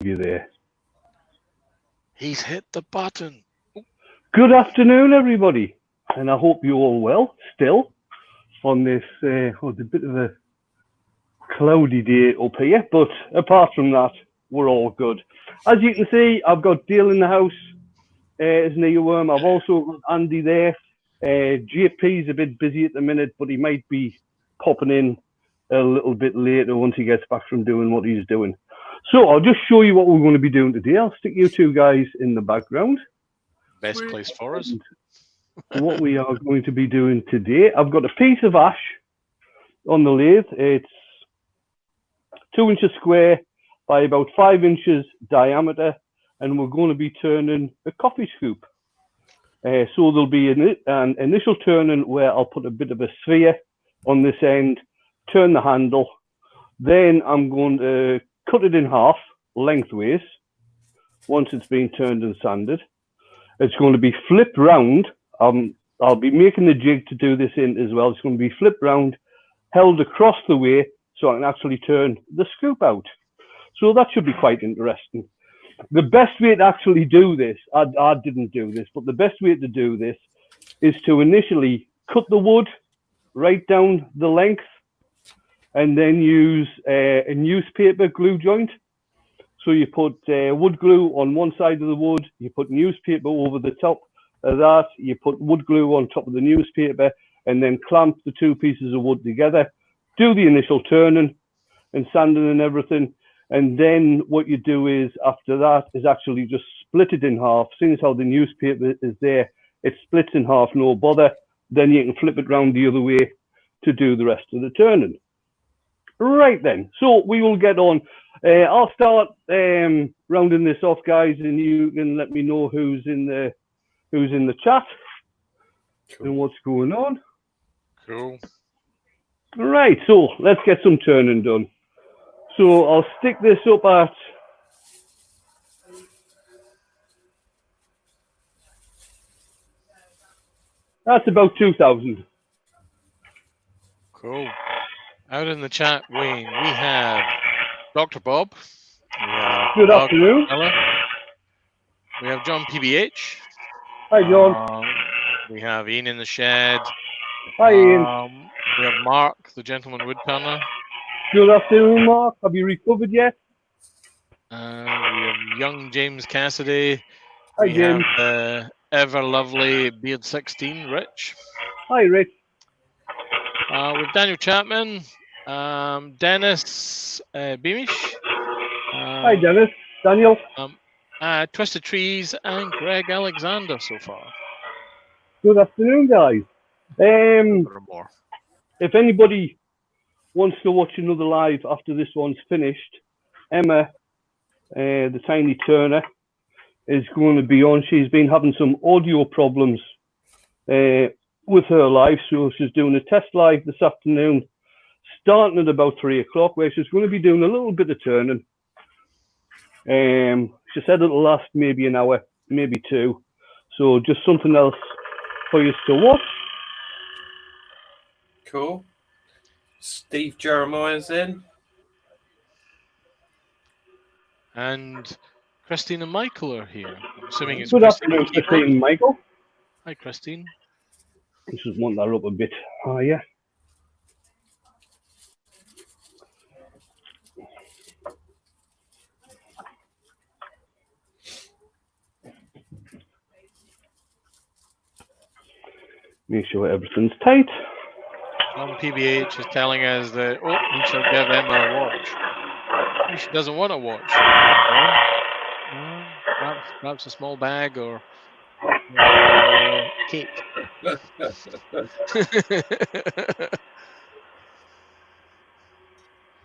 you there. He's hit the button. Good afternoon, everybody, and I hope you're all well still on this. It's a bit of a cloudy day up here, but apart from that, we're all good. As you can see, I've got Dale in the house, as an earworm. I've also got Andy there. JP's a bit busy at the minute, but he might be popping in a little bit later once he gets back from doing what he's doing. So I'll just show you what we're going to be doing today. I'll stick you two guys in the background. Best place for us. What we are going to be doing today, I've got a piece of ash on the lathe. It's 2 inches square by about 5 inches diameter, and we're going to be turning a coffee scoop. So there'll be an initial turning where I'll put a bit of a sphere on this end, turn the handle, then I'm going to cut it in half lengthways once it's been turned and sanded. It's going to be flipped round. I'll be making the jig to do this in as well. It's going to be flipped round, held across the way so I can actually turn the scoop out. So that should be quite interesting. The best way to actually do this, I didn't do this, but the best way to do this is to initially cut the wood right down the length and then use a newspaper glue joint. So you put wood glue on one side of the wood, you put newspaper over the top of that, you put wood glue on top of the newspaper, and then clamp the two pieces of wood together, do the initial turning and sanding and everything. And then what you do is after that is actually just split it in half. Seeing as how the newspaper is there, it splits in half, no bother. Then you can flip it round the other way to do the rest of the turning. Right then, so we will get on. I'll start rounding this off, guys, and you can let me know who's in the chat and what's going on. Cool. Right, so let's get some turning done. So I'll stick this up at that's about 2,000. Cool. Out in the chat, Wayne, we have Dr. Bob. Good afternoon. We have John PBH. Hi, John. We have Ian in the shed. Hi, Ian. We have Mark, the gentleman woodturner. Good afternoon, Mark. Have you recovered yet? We have young James Cassidy. Hi, we James. have ever lovely Beard 16, Rich. Hi, Rich. With Daniel Chapman, Dennis Beamish. Hi, Dennis. Daniel. Twisted Trees and Greg Alexander so far. Good afternoon, guys. If anybody wants to watch another live after this one's finished, Emma, the Tiny Turner, is going to be on. She's been having some audio problems with her live, so she's doing a test live this afternoon, starting at about 3 o'clock, where she's going to be doing a little bit of turning. She said it'll last maybe an hour, maybe two. So just something else for you to watch. Cool. Steve Jeremiah's in. And Christine and Michael are here. I'm assuming it's Good afternoon, Christine and Michael. Hi, Christine. Let's just want that up a bit higher. Make sure everything's tight. John PBH is telling us that, we shall give Emma a watch. She doesn't want to watch. Perhaps a small bag or cake.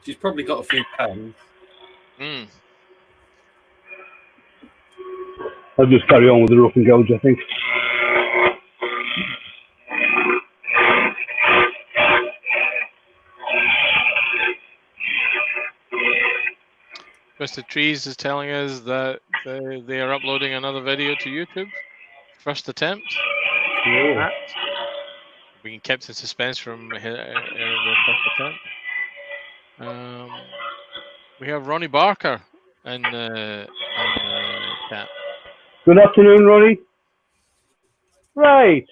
She's probably got a few pounds. I'll just carry on with the rough and gouge, I think. Twisted Trees is telling us that they are uploading another video to YouTube. First attempt. Yeah. Being kept in suspense from the first attempt. We have Ronnie Barker in the chat. Good afternoon, Ronnie. Right.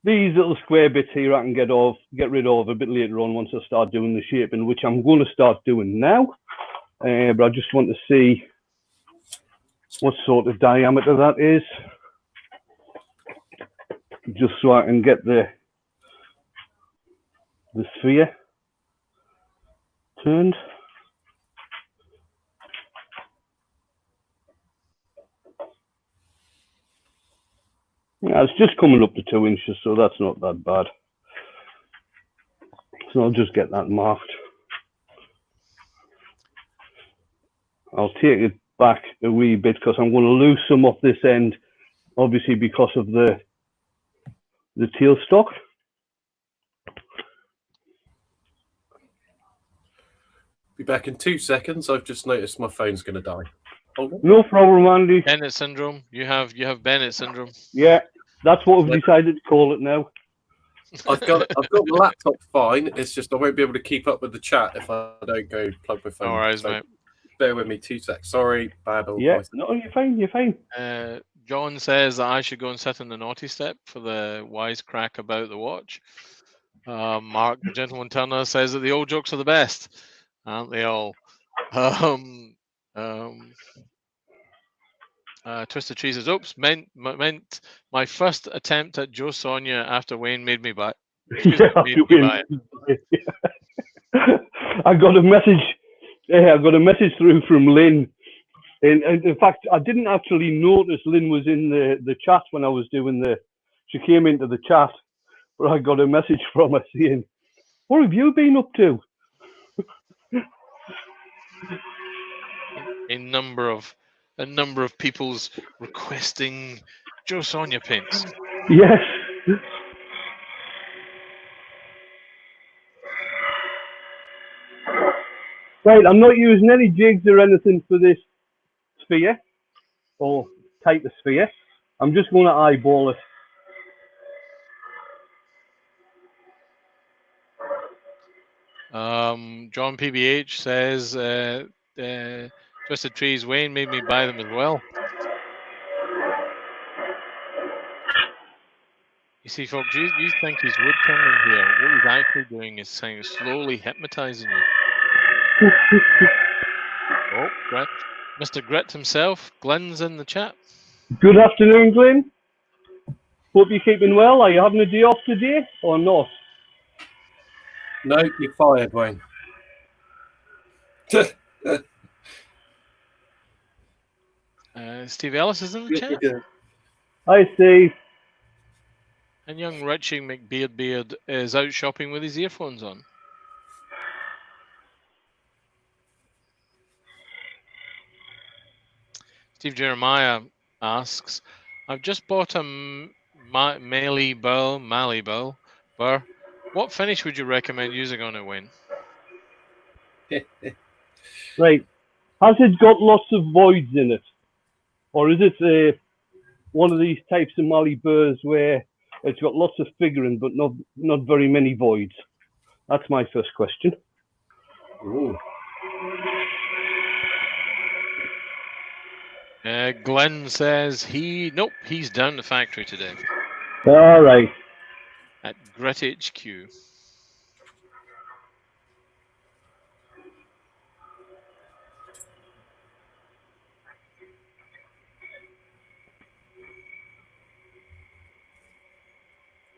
These little square bits here I can get rid of a bit later on once I start doing the shaping, which I'm going to start doing now. But I just want to see what sort of diameter that is, just so I can get the sphere turned. Yeah, it's just coming up to 2 inches, so that's not that bad. So I'll just get that marked. I'll take it back a wee bit because I'm going to lose some off this end, obviously because of the tailstock. Be back in 2 seconds. I've just noticed my phone's going to die. Hold on. No problem, Andy. Bennett syndrome. You have Bennett syndrome. Yeah, that's what we've decided to call it now. I've got the laptop fine. It's just I won't be able to keep up with the chat if I don't go plug my phone. All right, So mate. bear with me 2 secs. Sorry, bad old Yeah, voice. no, you're fine. You're fine. John says that I should go and sit in the naughty step for the wisecrack about the watch. Mark, the gentleman Turner, says that the old jokes are the best, aren't they all? Twisted Trees says, "Oops, meant my first attempt at Joe Sonia after Wayne made me buy." Excuse me, made me buy it. I got a message. I got a message through from Lynn. And in fact, I didn't actually notice Lynn was in the chat when I was doing she came into the chat, but I got a message from her saying, "What have you been up to?" A number of people's requesting Joe Sonia paints. Yes. Right, I'm not using any jigs or anything for this sphere or type of sphere. I'm just going to eyeball it. John PBH says, Twisted Trees, Wayne made me buy them as well. You see, folks, you think he's wood turning here. What he's actually doing is slowly hypnotizing you. Oh, right. Mr. Grit himself, Glenn's in the chat. Good afternoon, Glenn. Hope you're keeping well. Are you having a day off today or not? No, you're fired, Wayne. Steve Ellis is in the chat. Hi, Steve. And young Richie McBeard is out shopping with his earphones on. Steve Jeremiah asks, I've just bought a Mali Burr. What finish would you recommend using on it, Wayne? Right. Has it got lots of voids in it? Or is it one of these types of Mali Burrs where it's got lots of figuring but not very many voids? That's my first question. Ooh. Glenn says he's down the factory today. All right. At Grit HQ.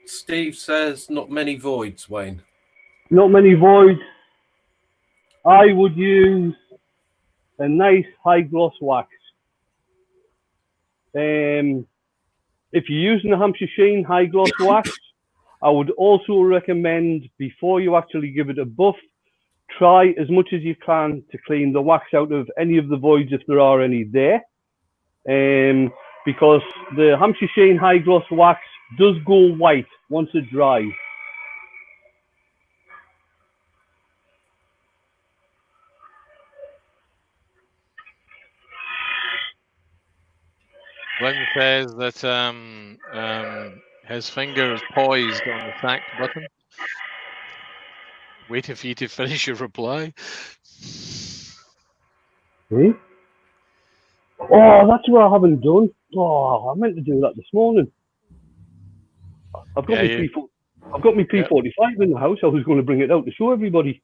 Steve says not many voids, Wayne. Not many voids. I would use a nice high gloss wax. If you're using a Hampshire Sheen high gloss wax, I would also recommend, before you actually give it a buff, try as much as you can to clean the wax out of any of the voids if there are any there. Because the Hampshire Sheen high gloss wax does go white once it dries. Glenn says that his finger is poised on the sacked button. Waiting for you to finish your reply. Eh? Oh, that's what I haven't done. Oh, I meant to do that this morning. I've got Yeah, my you. I've got my Yeah. P45 in the house. I was going to bring it out to show everybody.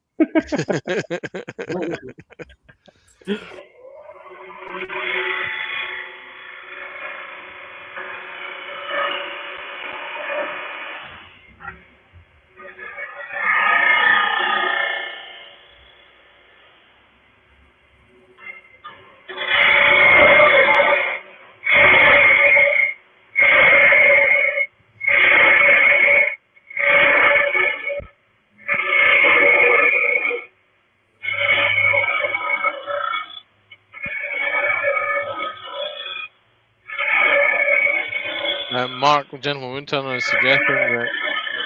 Mark, gentleman Winturner, is suggesting that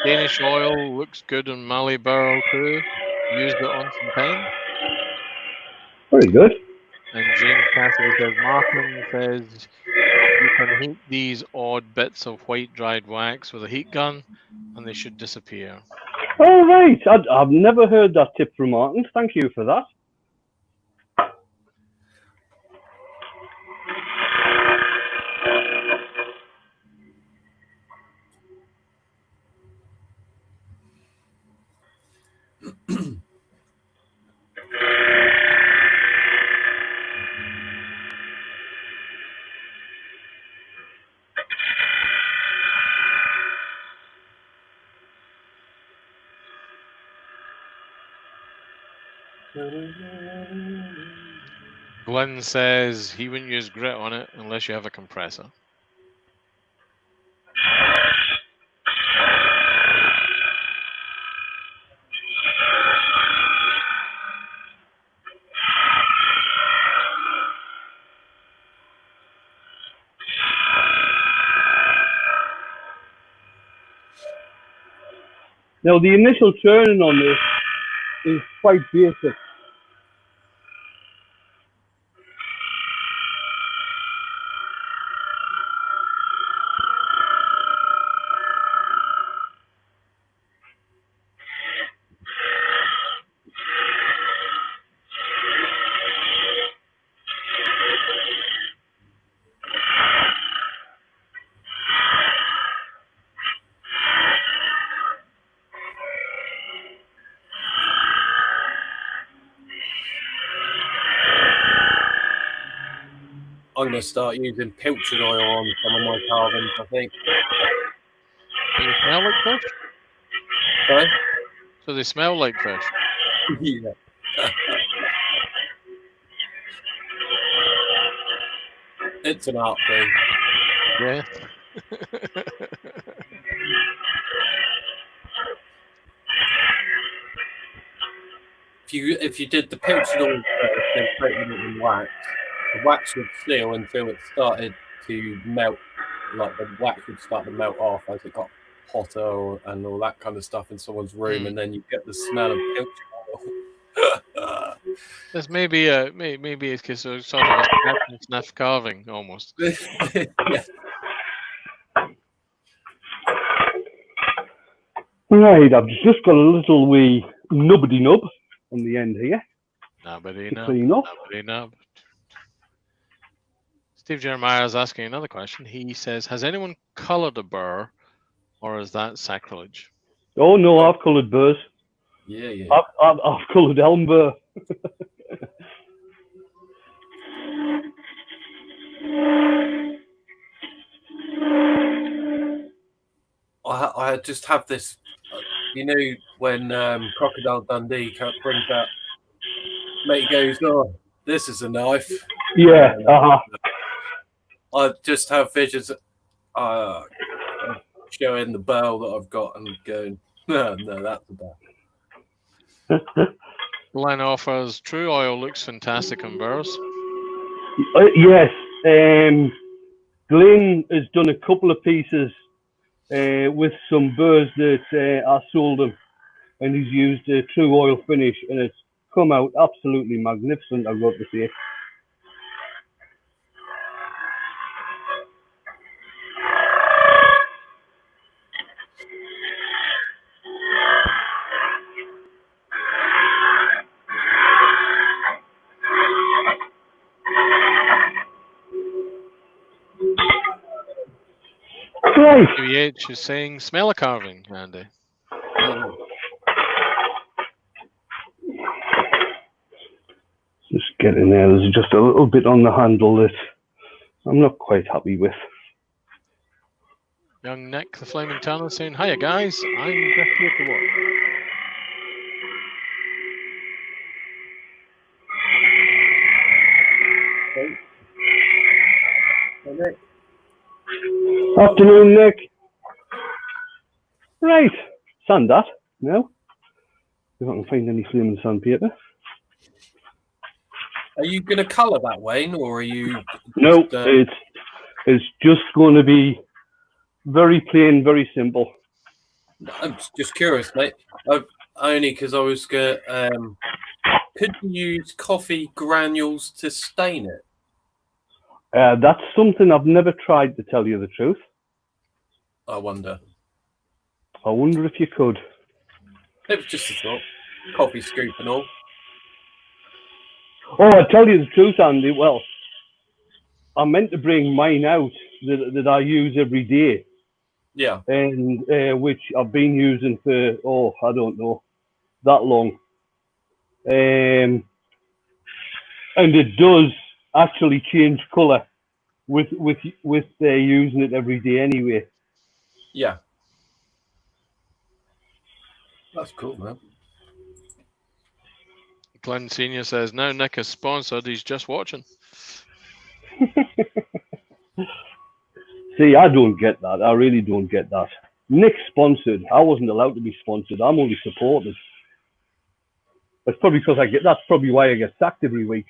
Danish oil looks good on Mallee barrel too. Used it on some pen. Very good. And James Cassidy says, Markham says you can heat these odd bits of white dried wax with a heat gun and they should disappear. All right. I've never heard that tip from Martin. Thank you for that. Glenn says he wouldn't use grit on it unless you have a compressor. Now, the initial turning on this is quite basic. I'm going to start using pilchard oil on some of my carvings, I think. Do they smell like fish? Sorry? So they smell like fish. Yeah. It's an art thing. Yeah. If you did the pilchard oil first, then coated it in wax, the wax would seal until it started to melt. Like the wax would start to melt off as it got hotter and all that kind of stuff in someone's room, and then you get the smell of pilchard oil. This may be maybe it's sort of a snap and sniff carving almost. Yeah. Right, I've just got a little wee nubbity nub on the end here. Nobody to nub. clean off. Nobody nub. Steve Jeremiah is asking another question. He says, has anyone coloured a burr or is that sacrilege? Oh no, I've coloured burrs. Yeah. I've coloured elm burr. I just have this, you know, when Crocodile Dundee brings that, mate goes, oh, this is a knife. Yeah, I just have visions showing the barrel that I've got and going, no, that's a barrel. Glenn offers, true oil looks fantastic on burrs. Yes, Glenn has done a couple of pieces with some burrs that I sold him, and he's used a true oil finish, and it's come out absolutely magnificent, I've got to say. Right. PBH is saying smell a carving, Andy. Just get in there. There's just a little bit on the handle that I'm not quite happy with. Young Nick, the Flaming Tanner, saying, "Hiya guys, I'm just here to watch." Afternoon, Nick. Right. Sand that now. If I can find any flaming sandpaper. Are you going to colour that, Wayne, or are you? No, Just, it's just going to be very plain, very simple. I'm just curious, mate. Only because I was going. Could you use coffee granules to stain it? That's something I've never tried, to tell you the truth. I wonder. I wonder if you could. It was just a thought. Coffee scoop and all. Oh, I tell you the truth, Andy. Well, I meant to bring mine out that I use every day. Yeah. And which I've been using for, I don't know, that long. And it does actually change colour with using it every day anyway. Yeah. That's cool, man. Glenn Senior says, "Now Nick is sponsored. He's just watching." See, I don't get that. I really don't get that. Nick's sponsored. I wasn't allowed to be sponsored. I'm only supported. That's probably because that's probably why I get sacked every week.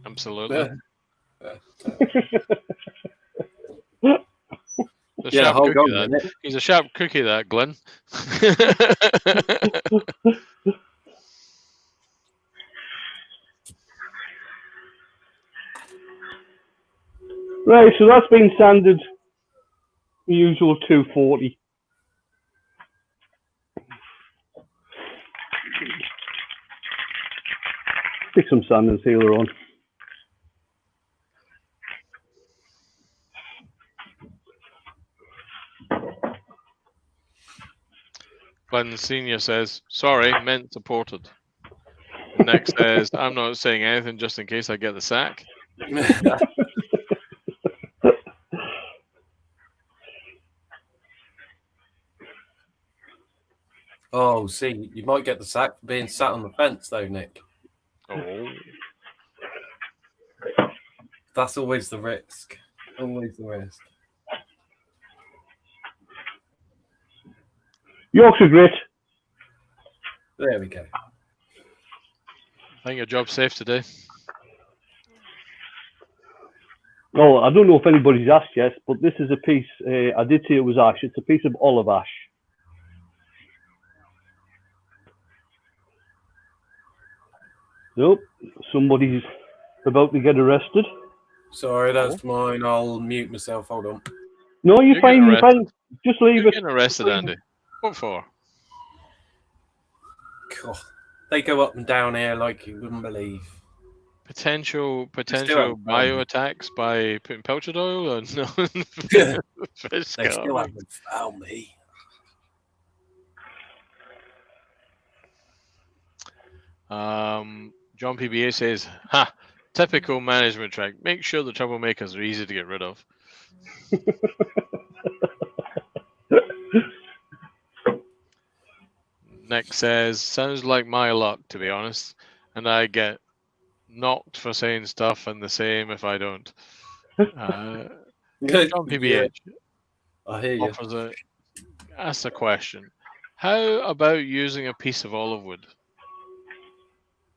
Absolutely. Yeah, hold on a minute. He's a sharp cookie, that Glenn. Right, so that's been sanded the usual 240. Stick some sand and sealer on. Glenn Senior says, "Sorry, meant supported." Nick says, "I'm not saying anything just in case I get the sack." Oh, see, you might get the sack for being sat on the fence, though, Nick. Oh. That's always the risk. Always the risk. Yorkshire grit. There we go. I think your job's safe today. Oh, I don't know if anybody's asked yet, but this is a piece, I did say it was ash. It's a piece of olive ash. Nope, somebody's about to get arrested. Sorry, that's mine. I'll mute myself. Hold on. No, you're fine, you're fine. Just leave You're it. getting arrested, Andy. What for? God, they go up and down here like you wouldn't believe. Potential bio attacks by putting pilchard oil or no? They still haven't found me. John PBA says, "Ha! Typical management trick. Make sure the troublemakers are easy to get rid of." Nick says, "Sounds like my luck, to be honest, and I get knocked for saying stuff and the same if I don't." John PBH I hear you. asks a question. How about using a piece of olive wood?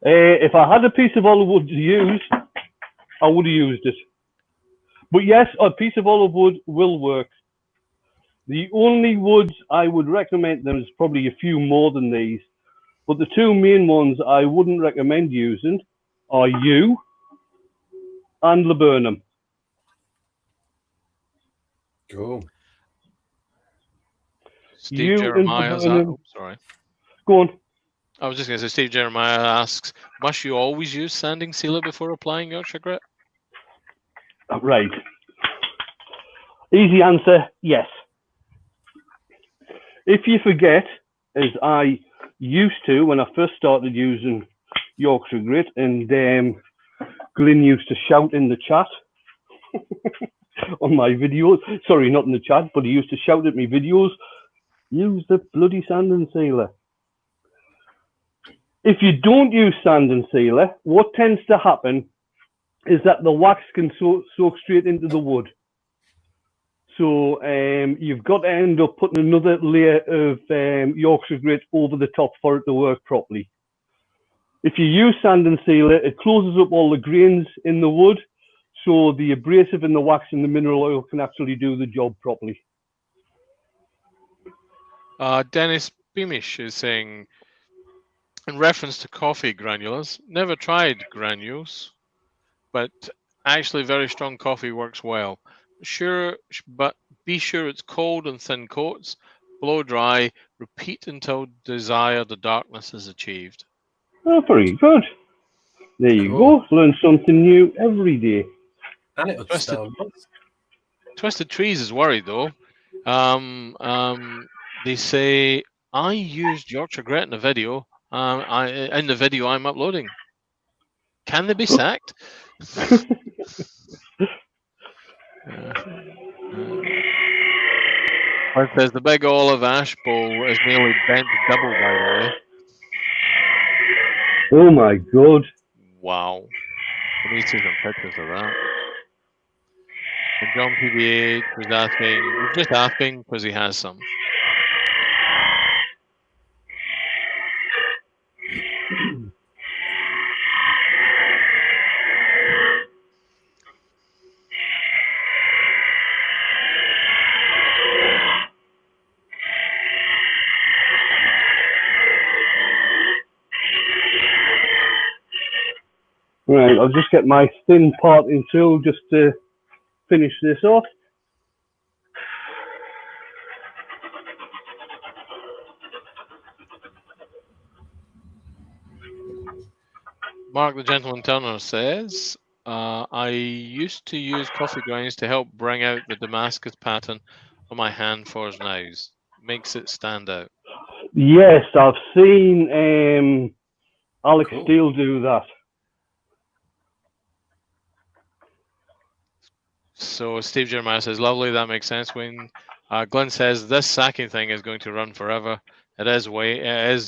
If I had a piece of olive wood to use, I would have used it. But yes, a piece of olive wood will work. The only woods I would recommend, there's probably a few more than these, but the two main ones I wouldn't recommend using are yew and laburnum. Cool. Steve Jeremiah, sorry. Go on. I was just going to say, Steve Jeremiah asks, "Must you always use sanding sealer before applying Yorkshire grit?" Right. Easy answer, yes. if you forget, as I used to when I first started using Yorkshire Grit, and Glyn used to shout in the chat on my videos. Sorry, not in the chat, but he used to shout at me videos, use the bloody sand and sealer. If you don't use sand and sealer, what tends to happen is that the wax can soak straight into the wood. So you've got to end up putting another layer of Yorkshire Grit over the top for it to work properly. If you use sand and sealer, it closes up all the grains in the wood, so the abrasive and the wax and the mineral oil can actually do the job properly. Dennis Beamish is saying, in reference to coffee granulars, never tried granules, but actually very strong coffee works well. Sure, but be sure it's cold and thin coats, blow dry, repeat until desired darkness is achieved. Oh, very good. There you go. Learn something new every day. And it would sound nice. Twisted Trees is worried though. They say, I used Yorkshire Grit in the video. In the video I'm uploading. Can they be sacked? It says the big olive ash bowl is nearly bent double, by the way. Oh my god. Wow. Let me see some pictures of that. And John PBH was just asking because he has some. Right, I'll just get my thin parting tool just to finish this off. Mark the Gentleman Turner says, I used to use coffee grinds to help bring out the Damascus pattern on my hand forged knives. Makes it stand out. Yes, I've seen Alex Steele do that. So Steve Jeremiah says, lovely, that makes sense. When Glenn says this sacking thing is going to run forever. It is,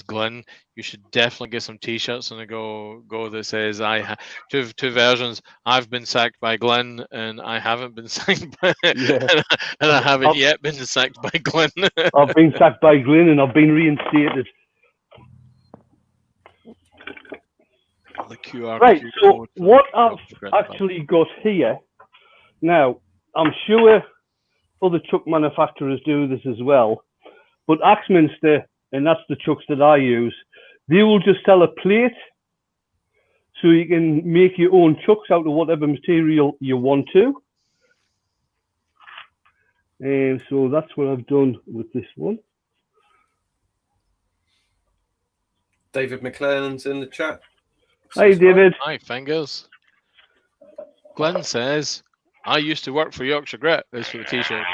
Glenn. You should definitely get some T-shirts and go that says two versions. I've been sacked by Glenn, and I haven't been sacked by, and I haven't yet been sacked by Glenn. I've been sacked by Glenn, and I've been reinstated. The QR right. So code what I've actually got here now, I'm sure other chuck manufacturers do this as well, but Axminster, and that's the chucks that I use, they will just sell a plate so you can make your own chucks out of whatever material you want to. And so that's what I've done with this one. David McLennan's in the chat. Hi, David. Hi, fingers. Glenn says, I used to work for Yorkshire Grit. This for the T-shirt.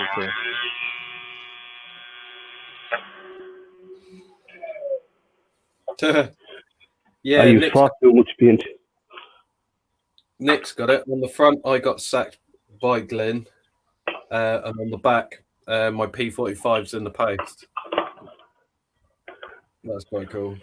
Yeah, I use far too much paint. Nick's got it. On the front, I got sacked by Glenn. And on the back, my P45's in the post. That's quite cool.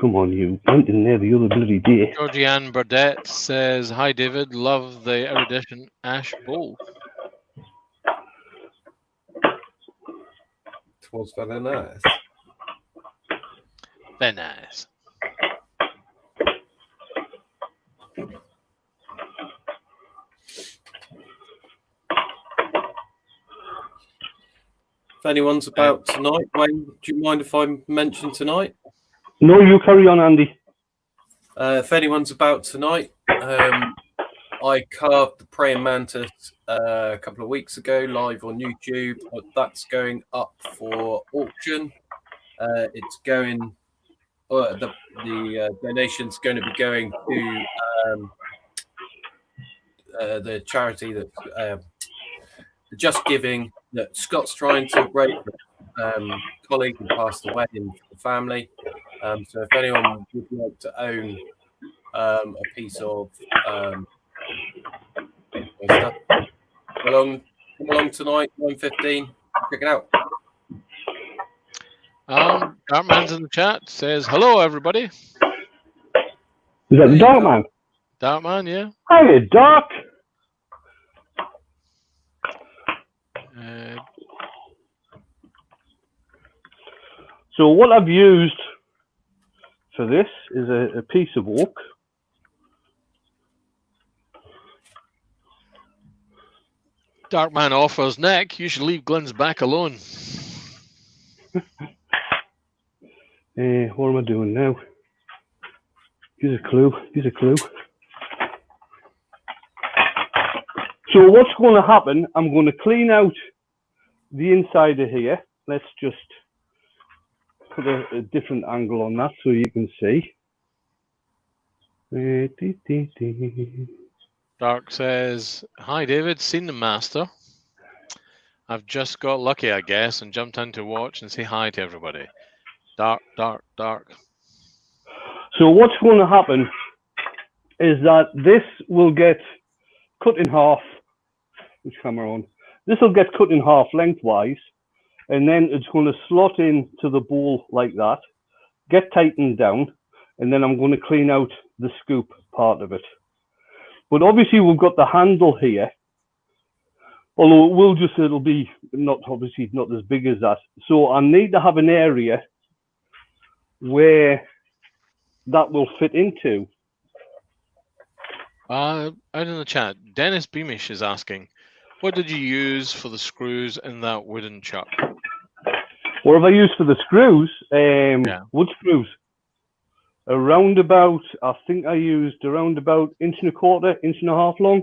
Come on, you went in there the other bloody day. Georgianne Burdett says, hi, David. Love the erudition ash bowl. It was very nice. Very nice. If anyone's about tonight, Wayne, do you mind if I mention tonight? No, you carry on, Andy. If anyone's about tonight, I carved the praying mantis a couple of weeks ago live on YouTube. That's going up for auction. It's going the donation's going to be going to the charity that's Just Giving that Scott's trying to raise. Colleague who passed away in the family. So if anyone would like to own a piece of stuff, come along tonight, 9:15. Check it out. Dartman's in the chat, says hello everybody. Is that the Dark Man? Dartman, yeah. Hi, Dark. So what I've used for this is a piece of oak. Darkman offers, Nick, you should leave Glenn's back alone. What am I doing now? Here's a clue. Here's a clue. So what's going to happen, I'm going to clean out the inside of here. Let's just put a different angle on that so you can see. Dark says, hi David, seen the master. I've just got lucky, I guess, and jumped in to watch and say hi to everybody. Dark. So what's going to happen is that this will get cut in half. Which camera on? This will get cut in half lengthwise, and then it's going to slot into the bowl like that, get tightened down, and then I'm going to clean out the scoop part of it. But obviously we've got the handle here, although it'll be not as big as that. So I need to have an area where that will fit into. Out in the chat, Dennis Beamish is asking, what did you use for the screws in that wooden chuck? What have I used for the screws? Wood screws. Around about, I think I used around about 1.25 inches, 1.5 long.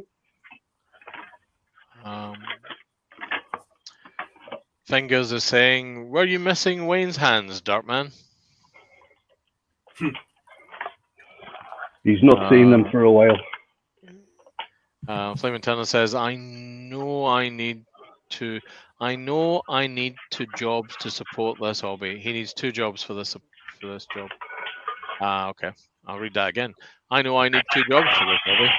Fingers is saying, were you missing Wayne's hands, Darkman? He's not seen them for a while. Flaming Turner says, I know I need 2 jobs to support this hobby. He needs 2 jobs for this job. Okay. I'll read that again. I know I need 2 jobs for this hobby.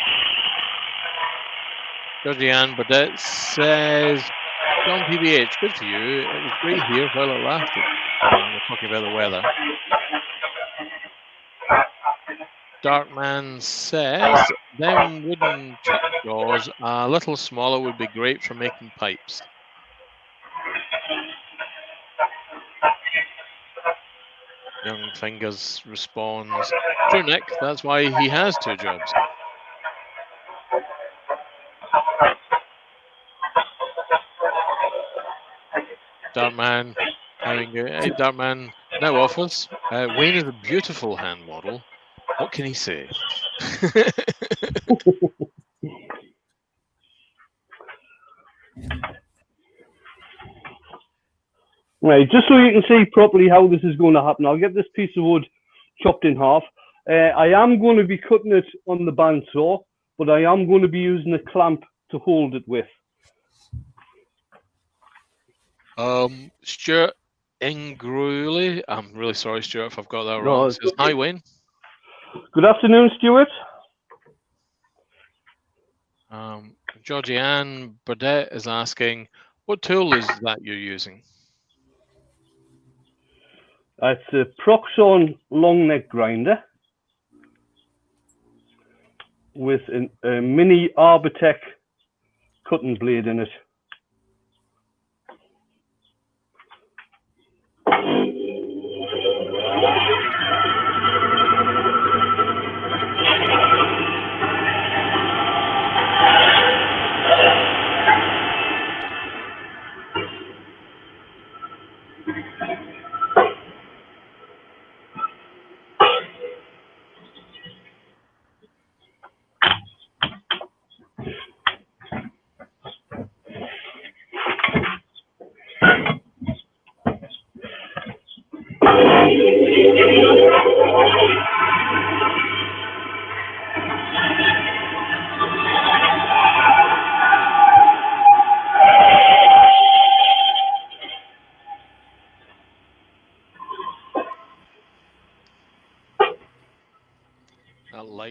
Georgianne Baudet says, John PBH, good for you. It was great here while it lasted. We're talking about the weather. Darkman says, them wooden chuck jaws a little smaller would be great for making pipes. Young Fingers responds, true Nick, that's why he has 2 jobs. Dartman, Dartman now offers, Wayne is a beautiful hand model. What can he say? Right, just so you can see properly how this is going to happen, I'll get this piece of wood chopped in half. I am going to be cutting it on the bandsaw, but I am going to be using a clamp to hold it with. Stuart Ingruli, I'm really sorry, Stuart, if I've got that wrong. Says, okay. hi, Wayne. Good afternoon, Stuart. Georgianne Baudet is asking, what tool is that you're using? It's a Proxon long neck grinder with a mini Arbortech cutting blade in it.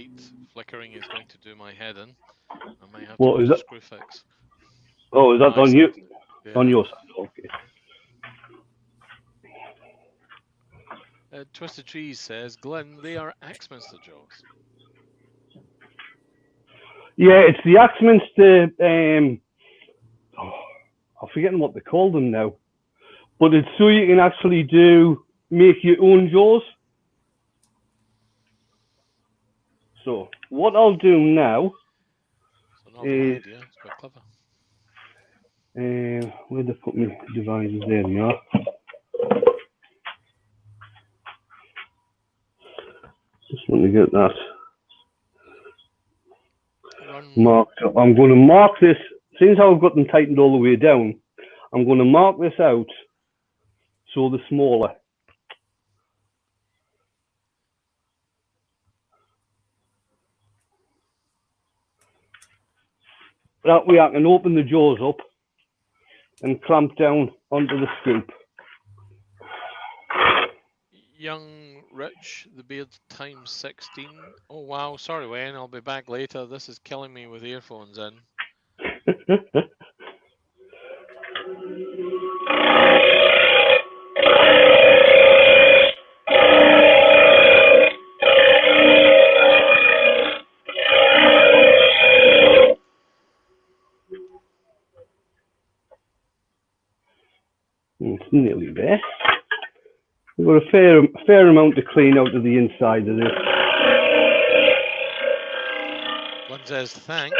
light flickering is going to do my head in. I might have to What watch is a that? screw fix. Oh, is that My on you? side. Yeah. On your side, okay. Twisted Trees says, Glenn, they are Axminster jaws. Yeah, it's the Axminster. I'm forgetting what they call them now, but it's so you can actually make your own jaws. So what I'll do now It's a novel idea. It's quite clever. where they put my devices? There they are. Just want to get that marked up. I'm going to mark this, since I've got them tightened all the way down, I'm going to mark this out so they're smaller. That way I can open the jaws up and clamp down onto the scoop. Young Rich, the beard times 16. Oh wow, sorry Wayne, I'll be back later. This is killing me with earphones in. It's nearly there. We've got a fair amount to clean out of the inside of this. Glenn says, thanks.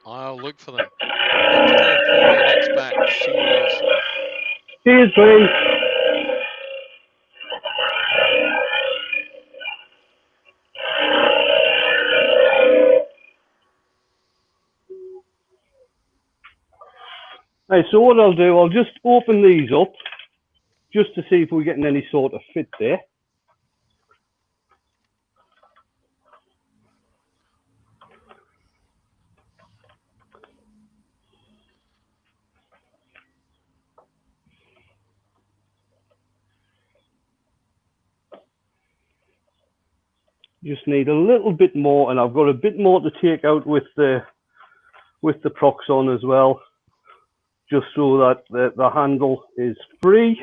I'll look for them. Got to go pour the next batch. See you all soon. Cheers, Glenn. Right, so what I'll do, I'll just open these up just to see if we're getting any sort of fit there. Just need a little bit more, and I've got a bit more to take out with the Proxon as well, just so that the handle is free.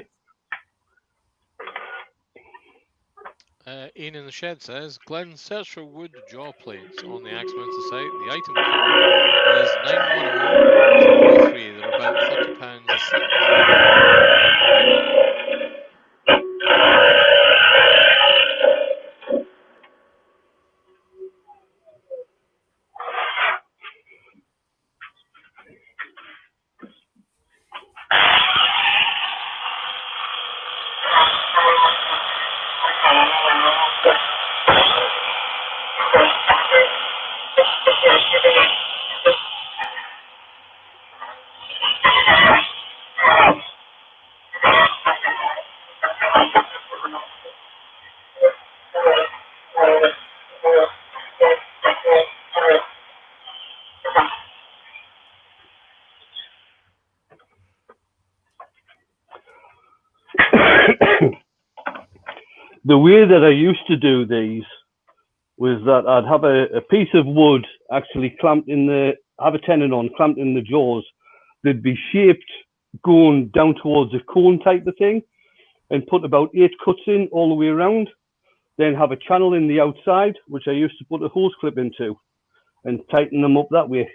Ian in the shed says, Glenn, search for wood jaw plates on the Axminster site. The item code is 91003. They're about £30 a set. The way that I used to do these was that I'd have a piece of wood actually clamped in have a tenon on, clamped in the jaws. They'd be shaped going down towards a cone type of thing, and put about 8 cuts in all the way around. Then have a channel in the outside, which I used to put a hose clip into, and tighten them up that way.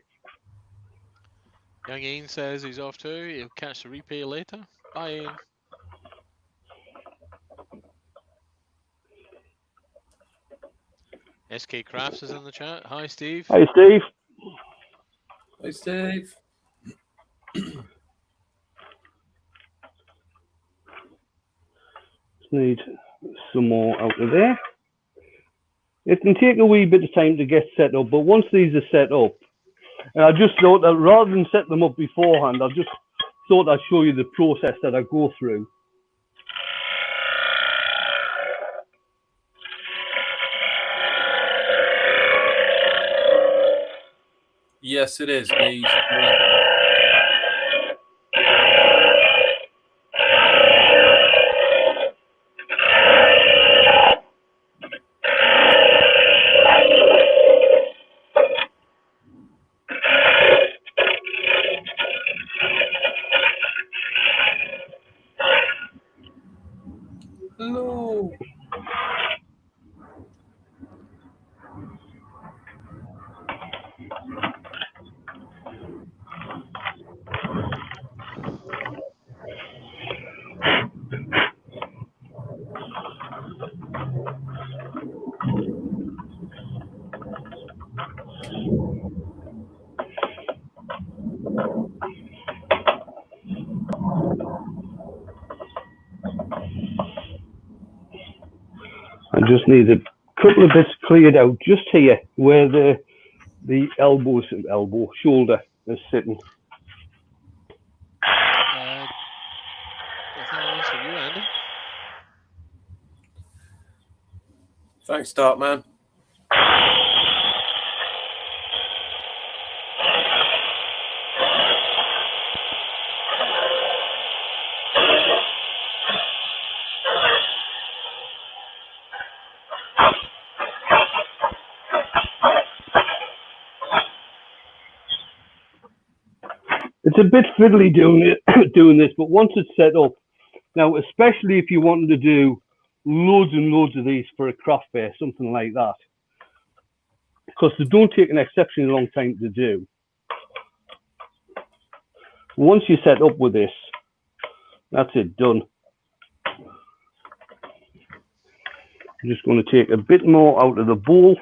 Young Ian says he's off too. He'll catch the replay later. Bye, Ian. SK Crafts is in the chat. Hi, Steve. Hi, Steve. Hi, Steve. Just need some more out of there. It can take a wee bit of time to get set up, but once these are set up, and I just thought that rather than set them up beforehand, I just thought I'd show you the process that I go through. Yes, it is. No. I just need a couple of bits cleared out just here where the shoulder is sitting. I think that one's for you, Andy. Thanks, Darkman. It's a bit fiddly doing this, but once it's set up, now especially if you wanted to do loads and loads of these for a craft fair, something like that, because they don't take an exceptionally long time to do. Once you set up with this, that's it, done. I'm just going to take a bit more out of the bowl.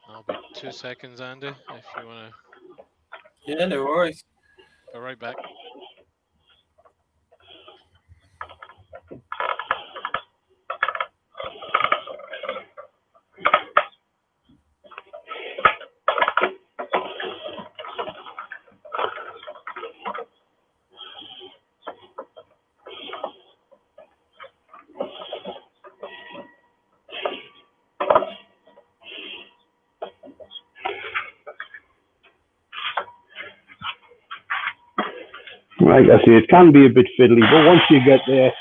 I'll be 2 seconds, Andy, if you want to. Yeah, no worries. Be right back. Right, I see, it can be a bit fiddly, but once you get there,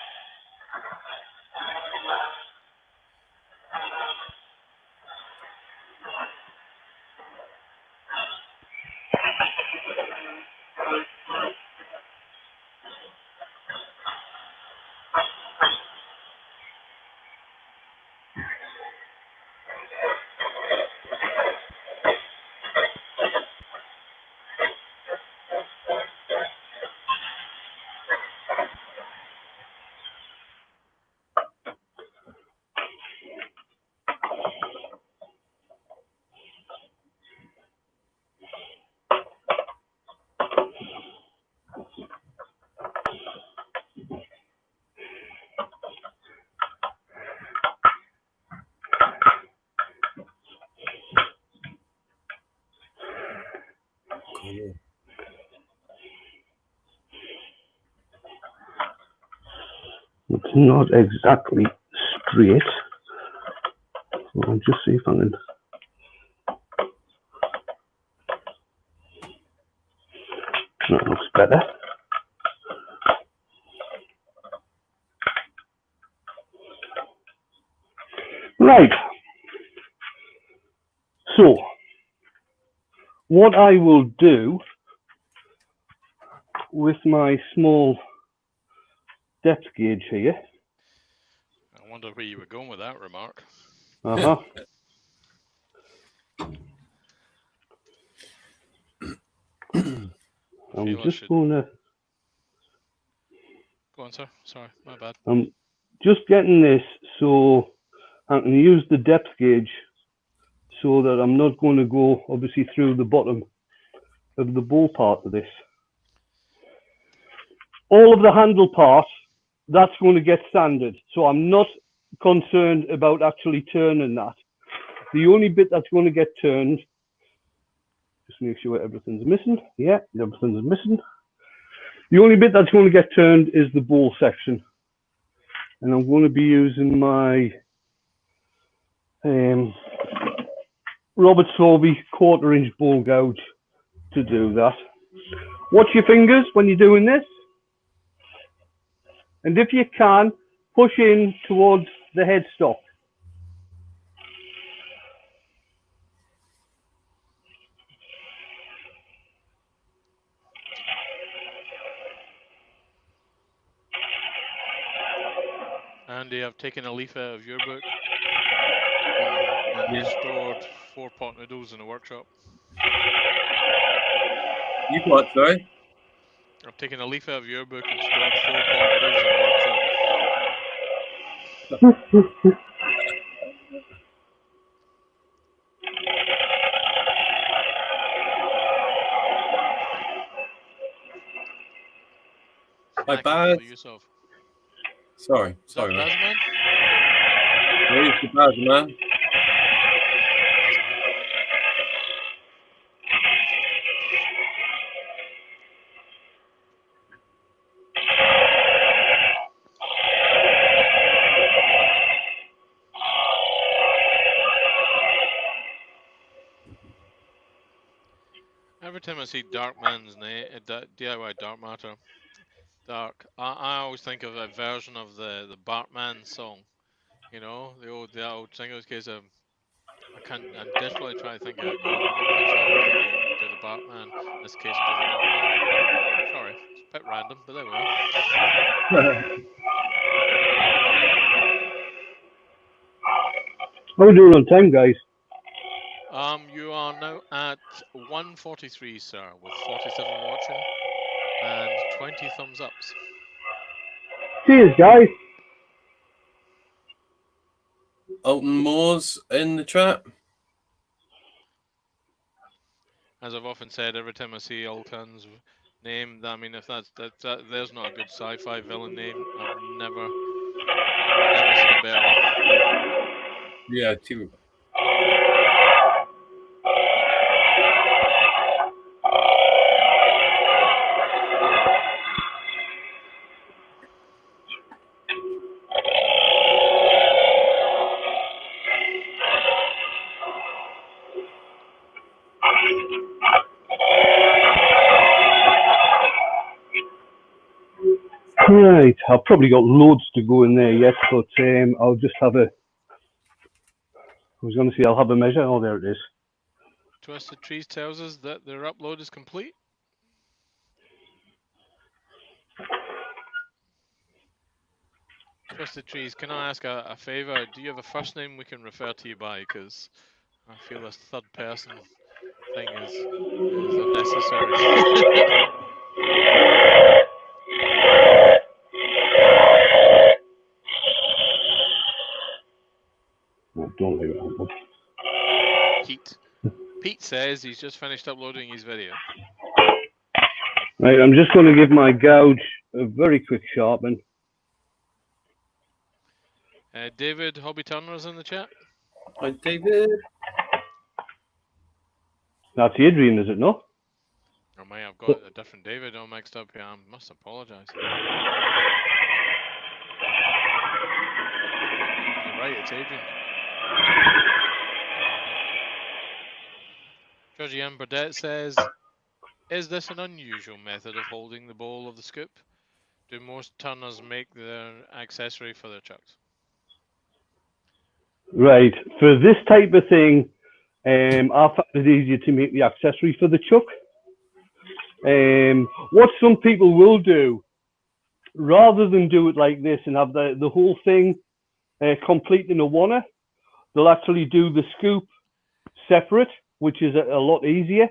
Cool. it's not exactly straight. So I'll just see if I can. That looks better. Right. So, what I will do with my small depth gauge here. I wonder where you were going with that remark. Uh-huh. I'm just going to... Go on, sir. Sorry, my bad. I'm just getting this so I can use the depth gauge so that I'm not going to go obviously through the bottom of the bowl part of this. All of the handle part, that's going to get sanded, so I'm not concerned about actually turning that. The only bit that's going to get turned, just make sure everything's missing. Yeah, everything's missing. The only bit that's going to get turned is the bowl section. And I'm going to be using my Robert Sorby 1/4 inch bowl gouge to do that. Watch your fingers when you're doing this. And if you can, push in towards the headstock. Andy, I've taken a leaf out of your book and stored 4-pot noodles in a workshop. You what, sorry? I've taken a leaf out of your book and stored 4-pot noodles in a workshop. Hi, Smacking Baz. all use of. Sorry, Is that sorry, man. Bazman? Where's the Baz, man? Bazman. Every time I see Darkman's name, DIY Dark Matter, Dark, I always think of a version of the Bartman song. You know, the old singles case of. I'm desperately trying to think of a picture of how you do the Bartman. In this case, do the Darkman. Sorry, it's a bit random, but there we are. How are we doing on time, guys? You are now at 1:43, sir, with 47 watching and 20 thumbs ups. Cheers, guys. Alton Moore's in the chat. As I've often said, every time I see Alton's name, I mean, if there's not a good sci-fi villain name. I've never seen a better one. Yeah, too. Right, I've probably got loads to go in there yet, but I'll just have a. I was going to say I'll have a measure. Oh, there it is. Twisted Trees tells us that their upload is complete. Twisted Trees, can I ask a favour? Do you have a first name we can refer to you by? Because I feel this third person thing is unnecessary. Oh, don't leave it open. Pete says he's just finished uploading his video. Right, I'm just going to give my gouge a very quick sharpen. David Hobby Turner's in the chat. Hi, David. That's Adrian, is it not? Or may I've got a different David all mixed up here. I must apologise. You're right, it's Adrian. Georgie Ann Burdett says, is this an unusual method of holding the bowl of the scoop? Do most turners make their accessory for their chucks? Right, for this type of thing, I found it easier to make the accessory for the chuck. What some people will do, rather than do it like this and have the whole thing complete in a oneer, they'll actually do the scoop separate, which is a lot easier,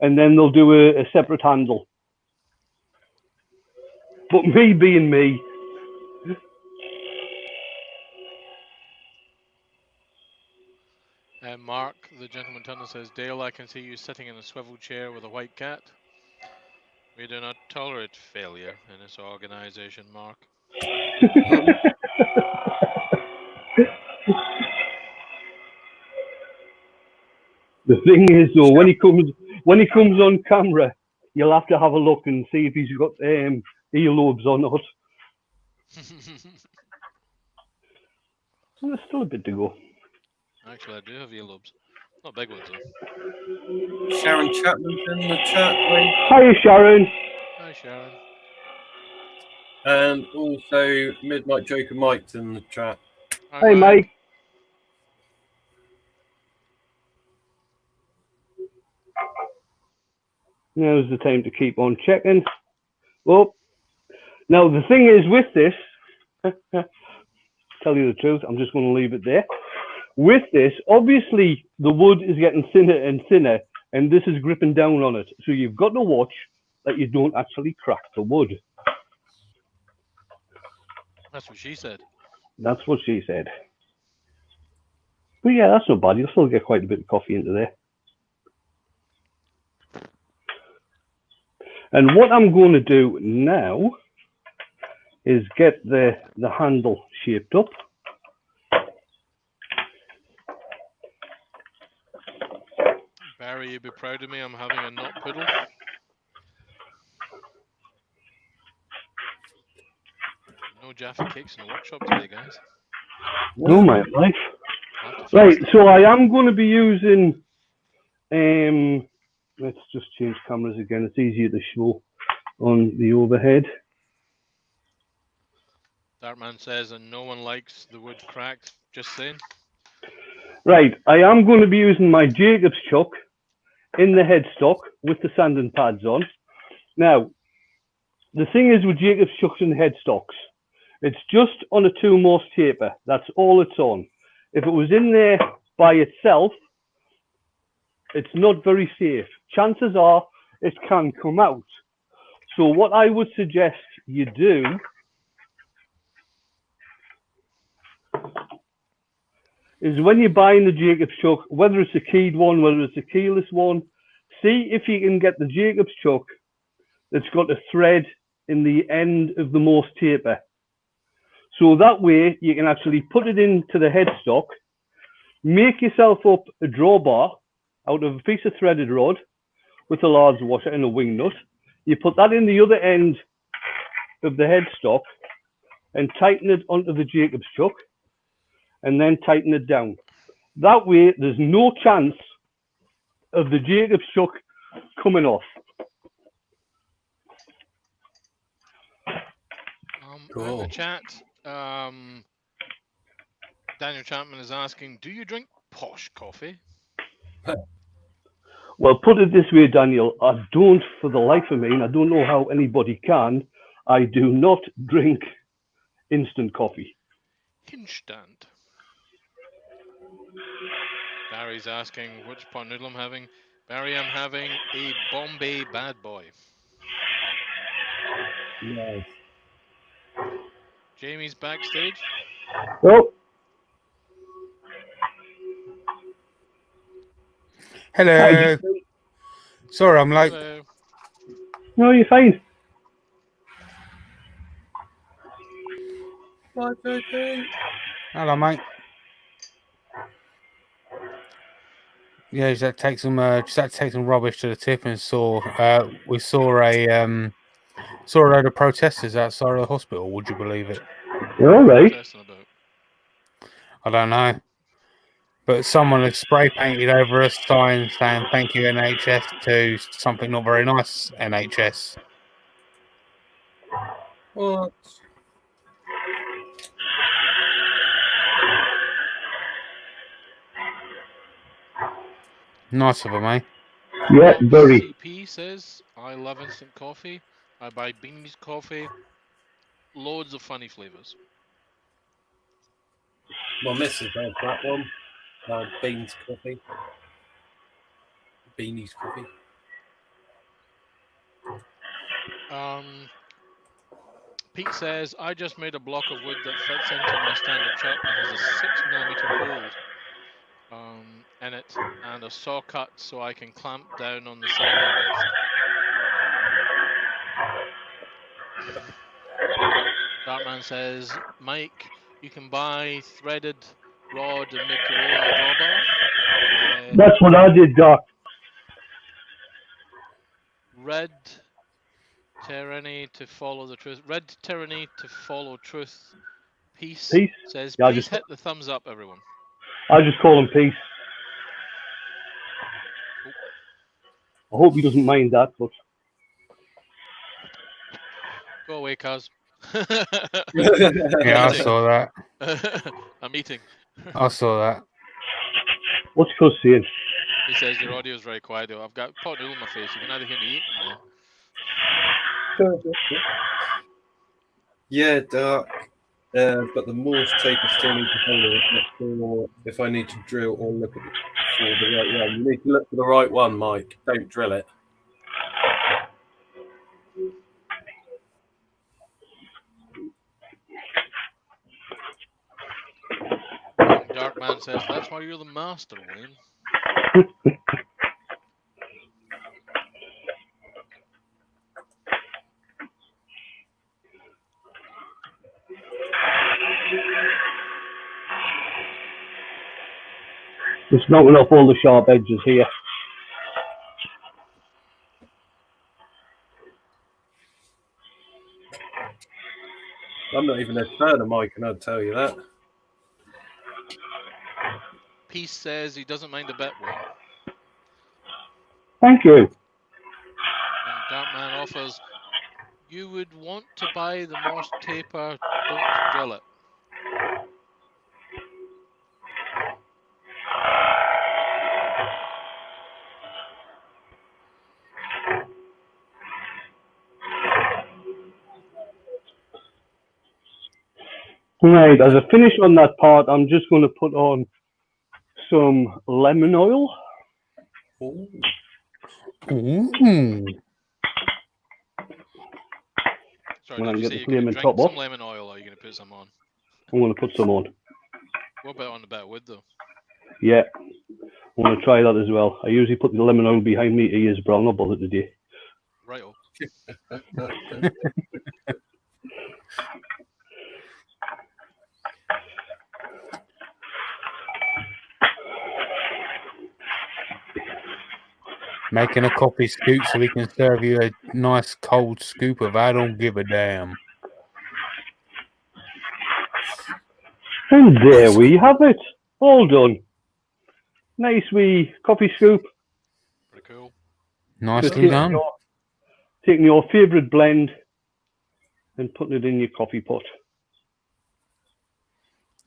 and then they'll do a separate handle. But me being me, Mark, the gentleman tunnel, says, Dale, I can see you sitting in a swivel chair with a white cat. We do not tolerate failure in this organization, Mark. The thing is, though, when he comes on camera, you'll have to have a look and see if he's got earlobes or not. There's still a bit to go. Actually, I do have earlobes. Not big ones, though. Sharon Chapman's in the chat room. Hiya, Sharon. Hi, Sharon. And also Midnight Joker Mike's in the chat. Hi, Mike. Now's the time to keep on checking. Well, now the thing is with this, tell you the truth, I'm just going to leave it there. With this, obviously the wood is getting thinner and thinner, and this is gripping down on it. So you've got to watch that you don't actually crack the wood. That's what she said. That's what she said. But yeah, that's not bad. You'll still get quite a bit of coffee into there. And what I'm going to do now is get the handle shaped up. Barry, you'd be proud of me. I'm having a knot poodle. No Jaffa cakes in the workshop today, guys. Oh my life. Right, so I am going to be using, let's just change cameras again. It's easier to show on the overhead. Dartman says, and no one likes the wood cracked. Just saying. Right, I am going to be using my Jacob's chuck in the headstock with the sanding pads on. Now, the thing is with Jacob's chucks and headstocks, it's just on a 2-Morse taper. That's all it's on. If it was in there by itself, it's not very safe. Chances are it can come out. So what I would suggest you do is when you're buying the Jacob's chuck, whether it's a keyed one, whether it's a keyless one, see if you can get the Jacob's chuck that's got a thread in the end of the Morse taper. So that way you can actually put it into the headstock, make yourself up a drawbar out of a piece of threaded rod with a large washer and a wing nut. You put that in the other end of the headstock and tighten it onto the Jacob's chuck and then tighten it down. That way there's no chance of the Jacob's chuck coming off. Cool. In the chat, Daniel Chapman is asking, do you drink posh coffee? Well, put it this way, Daniel, I don't for the life of me, and I don't know how anybody can, I do not drink instant coffee. Instant. Barry's asking which pot noodle I'm having. Barry, I'm having a Bombay Bad Boy. Nice. Jamie's backstage. Oh. Hello. Sorry, I'm late. Hello. No, you're fine. Hello, mate. Yeah, just had to take some rubbish to the tip and we saw a load of protesters outside of the hospital. Would you believe it? All right. I don't know, but someone had spray painted over a sign saying "Thank you NHS" to something not very nice NHS. What? Nice of them, eh? Yeah, very. CP says, I love instant coffee. I buy Beans coffee. Loads of funny flavors. My missus has that one. Beans coffee. Beanies coffee. Pete says, I just made a block of wood that fits into my standard chuck and has a 6mm hold. in it and a saw cut so I can clamp down on the sending disc. Dartman says, Mike, you can buy threaded rod and make your own drawbar. That's what I did, Doc. Red tyranny to follow the truth. Red tyranny to follow truth. Peace says, Yeah, please hit the thumbs up, everyone. I just call him Peace. I hope he doesn't mind that, but Go away, Kaz. Yeah, I saw that. I'm eating. I saw that. what's Cuz saying? He says your audio is very quiet though. I've got pot noodle in my face. You can either hear me eating or... Yeah, Dark. But the Morse tape is still need to follow it. Not sure if I need to drill or look at for the right one. You need to look for the right one, Mike. Don't drill it. Darkman says, that's why you're the master, Wayne. Just knocking off all the sharp edges here. I'm not even a turner, Mike, and I'd tell you that. Peace says he doesn't mind a bit, Wayne. Thank you. And Darkman offers, you would want to buy the Morse taper, don't drill it. Right, as a finish on that part, I'm just going to put on some lemon oil. Ooh. Sorry, When I did you get say the you're flame going and to top drink off. some lemon oil or are you going to put some on? I'm going to put some on. What about on the bit of wood though? Yeah, I'm going to try that as well. I usually put the lemon oil behind me ears, but I'm not bothered today. Right-o. Making a coffee scoop so we can serve you a nice cold scoop of I don't give a damn. And there we have it. All done. Nice wee coffee scoop. Pretty cool. Nicely done. Taking your favourite blend and putting it in your coffee pot.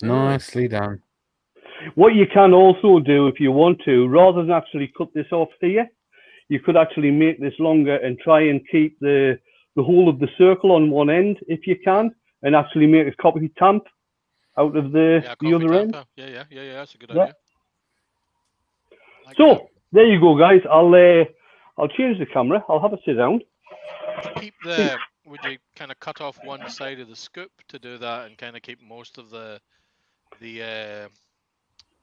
Nicely done. What you can also do if you want to, rather than actually cut this off here, you could actually make this longer and try and keep the whole of the circle on one end if you can, and actually make a coffee tamp out of the other end. Yeah, that's a good idea. Like so that. there you go, guys. I'll change the camera. I'll have a sit down. Would you keep the? Would you kind of cut off one side of the scoop to do that, and kind of keep most of the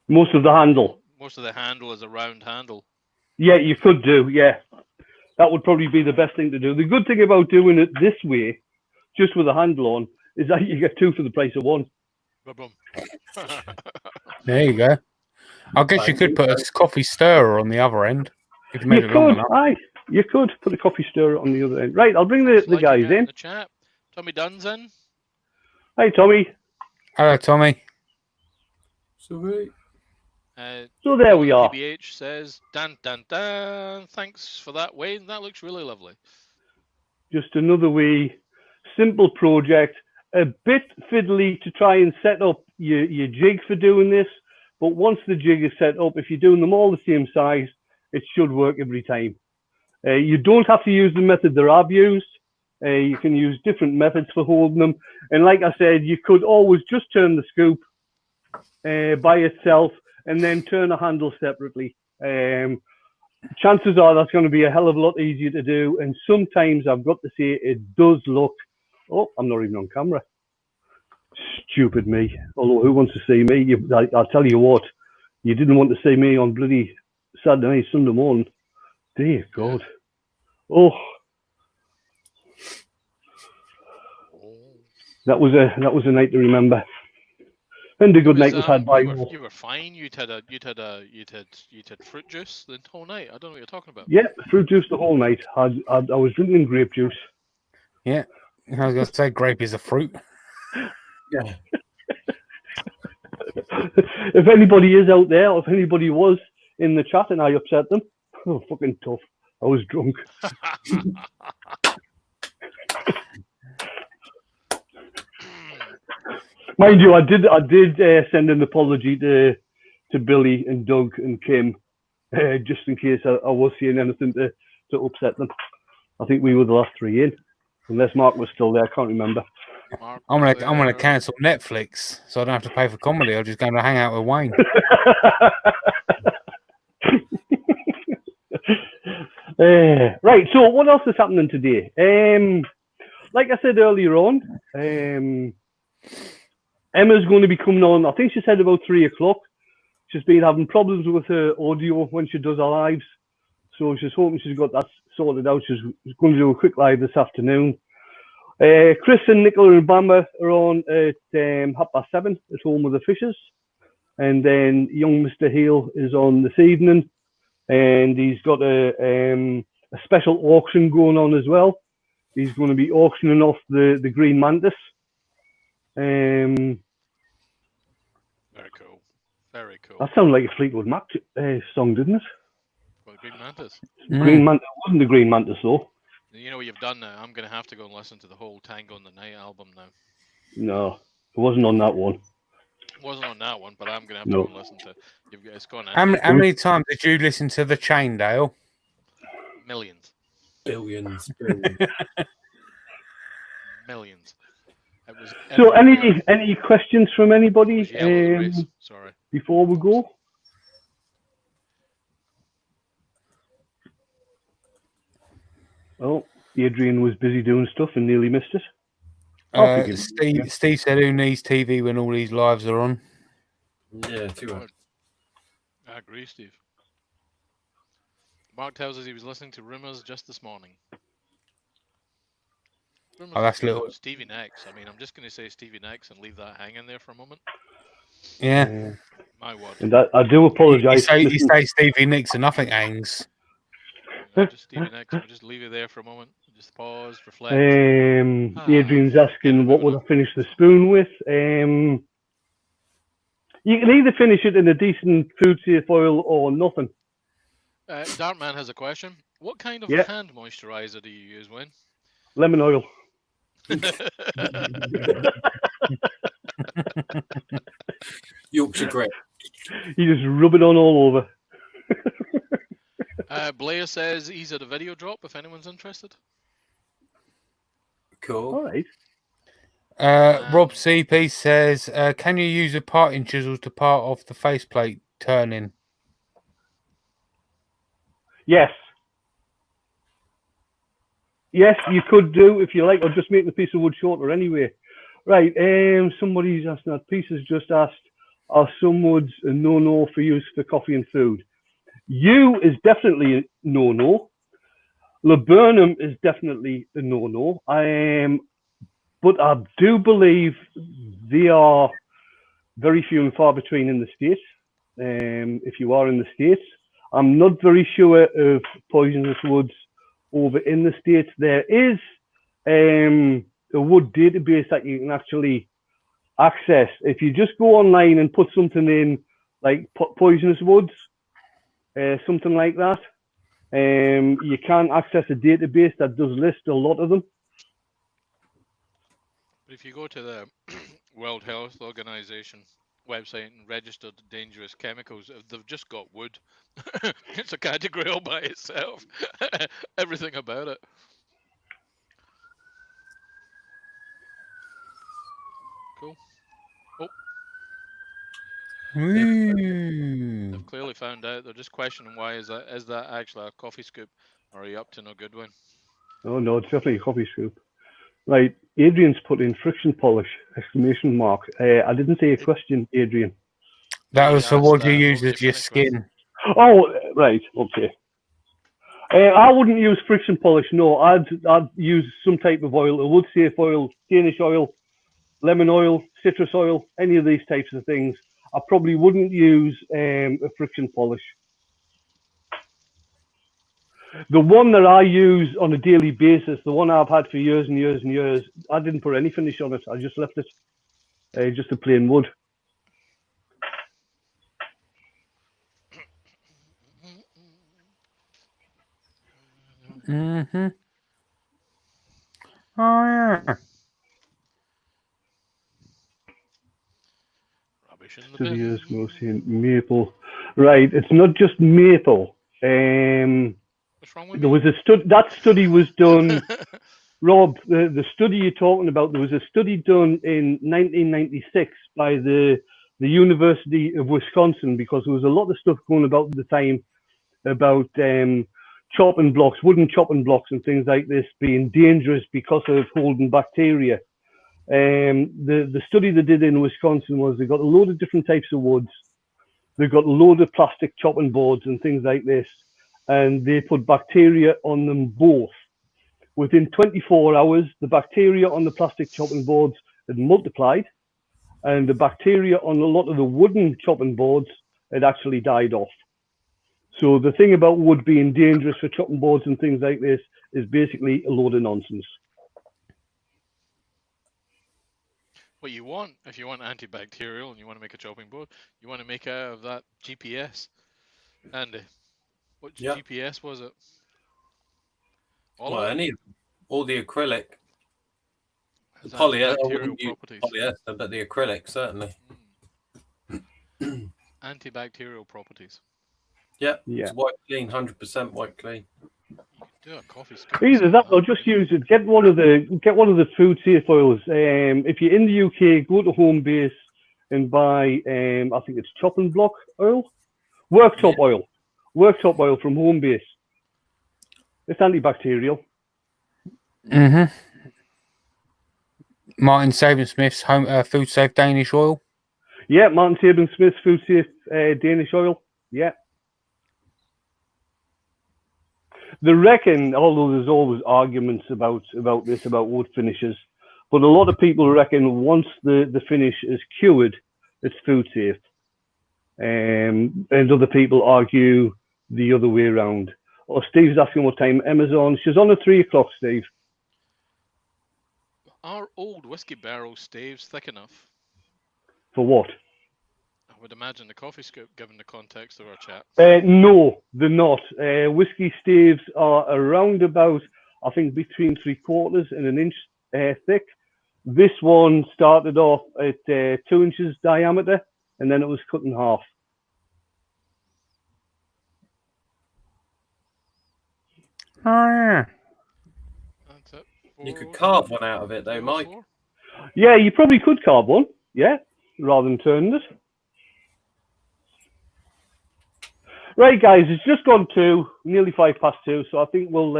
most of the handle? Most of the handle is a round handle. Yeah, you could do. Yeah, that would probably be the best thing to do. The good thing about doing it this way, just with a handle on, is that you get two for the price of one. Boom. There you go. I guess you could put a coffee stirrer on the other end. If you made it long enough. Aye, you could put a coffee stirrer on the other end. Right, I'll bring the guys in. The chat. Tommy Dunn's in. Hi, Tommy. Hello, Tommy. Sweet. So there we are. PBH says, dun. Thanks for that, Wayne. That looks really lovely. Just another wee simple project. A bit fiddly to try and set up your jig for doing this. But once the jig is set up, if you're doing them all the same size, it should work every time. You don't have to use the method that I've used. You can use different methods for holding them. And like I said, you could always just turn the scoop by itself and then turn a handle separately. Chances are that's going to be a hell of a lot easier to do. And sometimes I've got to say it does look... Oh, I'm not even on camera. Stupid me. Although who wants to see me? I'll tell you what, you didn't want to see me on bloody Saturday night, Sunday morning. Dear God. Oh, that was a night to remember. And a good night was had by all. You were fine. You'd had fruit juice the whole night. I don't know what you're talking about. Yeah, fruit juice the whole night. I was drinking grape juice. Yeah, I was going to say grape is a fruit. Yeah. If anybody is out there, or if anybody was in the chat and I upset them, oh, fucking tough. I was drunk. Mind you, I did send an apology to Billy and Doug and Kim, just in case I was saying anything to upset them. I think we were the last three in, unless Mark was still there. I can't remember. I'm gonna cancel Netflix, so I don't have to pay for comedy. I'm just going to hang out with Wayne. Right. So what else is happening today? Like I said earlier on, Emma's going to be coming on. I think she said about 3 o'clock. She's been having problems with her audio when she does her lives, so she's hoping she's got that sorted out. She's going to do a quick live this afternoon. Chris and Nicola and Bamba are on at 7:30 at home with the Fishers, and then young Mr. Hale is on this evening, and he's got a special auction going on as well. He's going to be auctioning off the green mantis. Very cool. Very cool. That sounded like a Fleetwood Mac song, didn't it? Well, green mantis. Green mantis wasn't the green mantis though. You know what you've done now? I'm going to have to go and listen to the whole Tango in the Night album now. No, it wasn't on that one. It wasn't on that one, but I'm going to have to go and listen to. It's gone. How many times did you listen to The Chain, Dale? Millions. Billions. Millions. It was so any questions from anybody Sorry. before we go? Oh, Adrian was busy doing stuff and nearly missed it. Steve said, "Who needs TV when all these lives are on?" Yeah, too much. I agree, Steve. Mark tells us he was listening to Rumours just this morning. That's little Stevie Nicks. I mean, I'm just going to say Stevie Nicks and leave that hanging there for a moment. Yeah. My word. And I do apologise. You say Stevie Nicks and nothing hangs. Just Stevie Nicks. We'll just leave it there for a moment. Just pause, reflect. Adrian's asking, what would I finish the spoon with? You can either finish it in a decent food safe oil or nothing. Dartman has a question. What kind of hand moisturizer do you use, Wayne? Lemon oil. Yorkshire Grip. You just rub it on all over. Blair says he's at a video drop if anyone's interested. Cool. All right. Rob CP says, can you use a parting chisel to part off the faceplate turning? Yes. Yes, you could do if you like, or just make the piece of wood shorter anyway. Right, somebody's asking that. Piece has just asked, are some woods a no-no for use for coffee and food? Yew is definitely a no-no. Laburnum is definitely a no-no. But I do believe they are very few and far between in the States. If you are in the States, I'm not very sure of poisonous woods over in the States. There is a wood database that you can actually access. If you just go online and put something in like poisonous woods, something like that, you can access a database that does list a lot of them. But if you go to the World Health Organization website and registered dangerous chemicals, they've just got wood. It's a category all by itself. Everything about it. Cool. Oh. They've clearly found out. They're just questioning why is that actually a coffee scoop, or are you up to no good, Wayne? Oh no, it's definitely a coffee scoop. Right, Adrian's put in friction polish, exclamation mark. I didn't say a question, Adrian. That He was for asked, what you what use would as you your finish with? skin. Oh, right, okay. I wouldn't use friction polish. No, I'd use some type of oil: a wood safe oil, Danish oil, lemon oil, citrus oil, any of these types of things. I probably wouldn't use a friction polish. The one that I use on a daily basis, the one I've had for years and years and years, I didn't put any finish on it. I just left it just a plain wood. Mm-hmm. Oh yeah. Rubbish in the 2 years bin. ago, saying maple. Right, it's not just maple. What's wrong with There me? was a that study was done. Rob, the study you're talking about, there was a study done in 1996 by the University of Wisconsin, because there was a lot of stuff going about at the time about chopping blocks, wooden chopping blocks and things like this being dangerous because of holding bacteria. The study they did in Wisconsin was they got a load of different types of woods. They got a load of plastic chopping boards and things like this, and they put bacteria on them both. Within 24 hours, the bacteria on the plastic chopping boards had multiplied, and the bacteria on a lot of the wooden chopping boards had actually died off. So the thing about wood being dangerous for chopping boards and things like this is basically a load of nonsense. What you want, if you want antibacterial and you want to make a chopping board, you want to make out of that GPS. Andy, what GPS was it? Well, all the acrylic. Has Polyester, I antibacterial wouldn't use properties. polyester, but the acrylic certainly. Antibacterial properties. Yeah, Yeah. it's white clean, 100% white clean. You can do a coffee scoop. Either that or just use it. Get one of the food safe oils. If you're in the UK, go to Home Base and buy I think it's chopping block oil, worktop oil from Home Base. It's antibacterial. Mm-hmm. Martin Sabin-Smith's food safe Danish oil. Yeah, Martin Sabin-Smith's food safe Danish oil. Yeah. They reckon, although there's always arguments about wood finishes, but a lot of people reckon once the finish is cured, it's food safe. And other people argue the other way around. Oh, Steve's asking what time Emma's on. She's on at 3 o'clock, Steve. Are old whiskey barrel staves thick enough? For what? I would imagine the coffee scoop, given the context of our chat. No, they're not. Whiskey staves are around about, I think, between 3/4 and an inch thick. This one started off at 2 inches diameter, and then it was cut in half. Oh yeah. That's it. You could carve one out of it though, Mike. Yeah, you probably could carve one, yeah, rather than turning it. Right, guys, it's just gone nearly 2:05, so I think we'll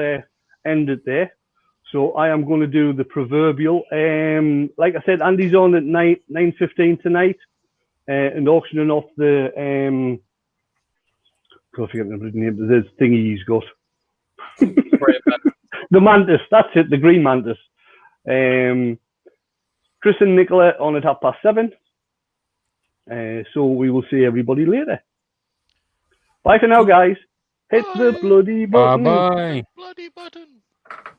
end it there. So I am going to do the proverbial. Like I said, Andy's on at 9:15 tonight, and auctioning off the I forget the name. The thingy he's got. The mantis. That's it. The green mantis. Chris and Nicola on at 7:30. So we will see everybody later. Bye for now, guys. Hit the bloody button. Bye-bye. Bloody button.